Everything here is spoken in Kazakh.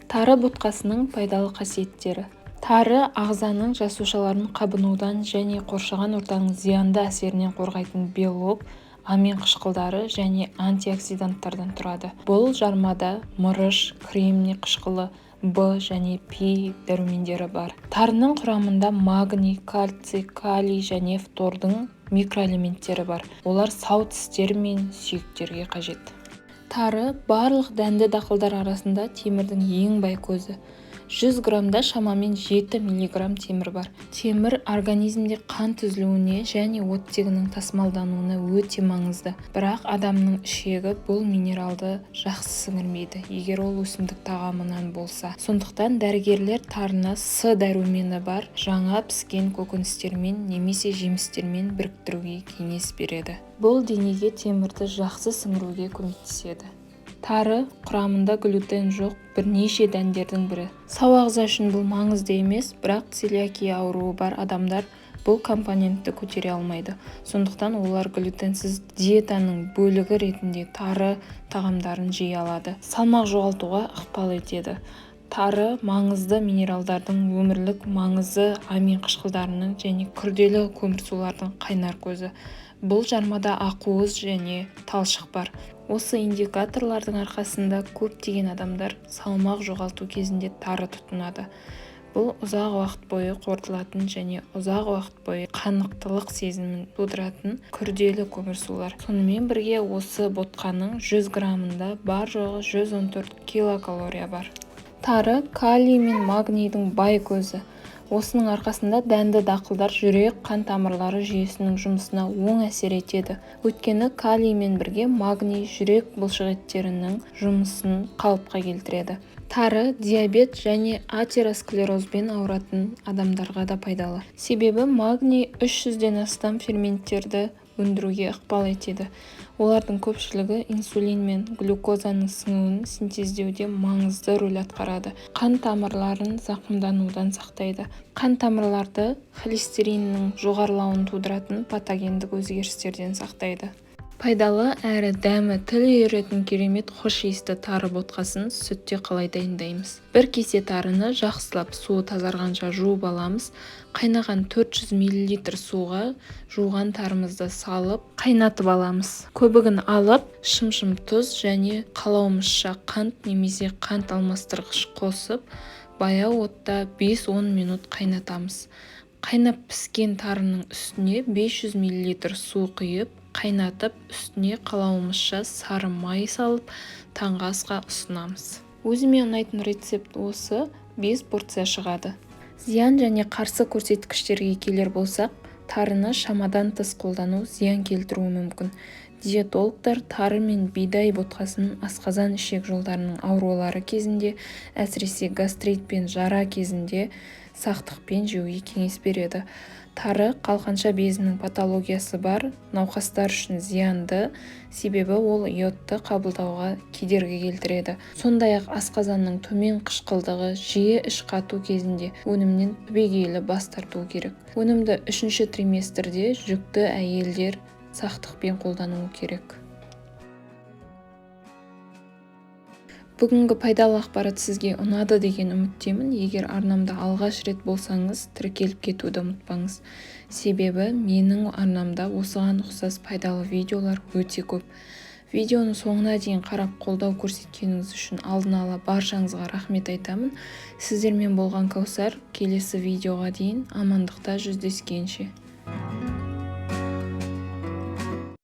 Тары ботқасының пайдалы қасиеттері. Тары ағзаның жасушаларын қабынудан және қоршаған ортаның зиянды әсерінен қорғайтын белок, амин қышқылдары және антиоксиданттардан тұрады. Бұл жармада мырыш, кремний қышқылы, В және П дәрумендері бар. Тарының құрамында магний, кальций, калий және фтордың микроэлементтері бар. Олар сау тістер мен сүйектерге қажет. Тары барлық дәнді дақылдар арасында темірдің ең бай көзі. 100 граммда шамамен 7 миллиграмм темір бар. Темір организмде қан түзілуіне және оттегінің тасымалдануына өте маңызды. Бірақ адамның ішегі бұл минералды жақсы сіңірмейді, егер ол өсімдік тағамынан болса. Сондықтан дәрігерлер тарыны С дәрумені бар жаңа піскен көкөністермен немесе жемістермен біріктіруге кеңес береді. Бұл денеге темірді жақсы сіңіруге көмектеседі. Тары құрамында глютен жоқ бірнеше дәндердің бірі. Сау ағза үшін бұл маңызды емес, бірақ целиакия ауруы бар адамдар бұл компонентті көтере алмайды. Сондықтан олар глютенсіз диетаның бөлігі ретінде тары тағамдарын жей алады. Салмақ жоғалтуға ықпал етеді. Тары маңызды минералдардың өмірлік маңызы амин қышқылдарының және күрделі көмірсулардың қайнар көзі. Бұл жармада ақуыз және талшық бар. Осы индикаторлардың арқасында көптеген адамдар салмақ жоғалту кезінде тары тұтынады. Бұл ұзақ уақыт бойы қорытылатын және ұзақ уақыт бойы қанықтылық сезімін тудыратын күрделі көмірсулар. Сонымен бірге осы ботқаның 100 граммында бар жоғы 114 килокалория бар. Тары калий мен магнийдің бай көзі. Осының арқасында дәнді дақылдар жүрек қан тамырлары жүйесінің жұмысына оң әсер етеді. Өйткені калиймен бірге магний жүрек бұлшықеттерінің жұмысын қалыпқа келтіреді. Тары диабет және атеросклерозбен ауыратын адамдарға да пайдалы. Себебі магний 300-ден астам ферменттерді өндіруге ықпал етеді. Олардың көпшілігі инсулин мен глюкозаның сіңуін синтездеуде маңызды рөл атқарады. Қан тамырларын зақымданудан сақтайды. Қан тамырларды холестериннің жоғарылауын тудыратын патогендік өзгерістерден сақтайды. Пайдалы әрі дәмі тіл үйіретін керемет хош иісті тары ботқасын сүтте қалай дайындаймыз? Бір кесе тарыны жақсылап суы тазарғанша жуып аламыз. Қайнаған 400 мл суға жуған тарымызды салып, қайнатып аламыз. Көбігін алып, шым-шым тұз және қалауымызша қант немесе қант алмастырғыш қосып, баяу отта 5-10 минут қайнатамыз. Қайнап піскен тарының үстіне 500 мл су құйып, қайнатып, үстіне қалауымызша сары май салып, таңғы асқа ұсынамыз. Өзіме ұнайтын рецепт осы, 5 порция шығады. Зиян және қарсы көрсеткіштерге келер болсақ, тарыны шамадан тыс қолдану зиян келтіруі мүмкін. Диетологтар тары мен бидай ботқасын асқазан ішек жолдарының аурулары кезінде, әсіресе гастрит пен жара кезінде сақтықпен жеуге кеңес береді. Тары қалқанша безінің патологиясы бар науқастар үшін зиянды, себебі ол йодты қабылдауға кедергі келтіреді. Сондай-ақ асқазанның төмен қышқылдығы жиі іш қату кезінде өнімнен түбегейлі бас тарту керек. Өнімді 3-ші триместрде жүкті әйелдер сақтықпен қолдануы керек. Бүгінгі пайдалы ақпарат сізге ұнады деген үміттемін. Егер арнамда алғаш рет болсаңыз, тіркеліп кетуді ұмытпаңыз. Себебі менің арнамда осыған ұқсас пайдалы видеолар өте көп. Видеоны соңына дейін қарап қолдау көрсеткеніңіз үшін алдын ала баршаңызға рахмет айтамын. Сіздермен болған Каусар, келесі видеоға дейін амандықта жүздескенше.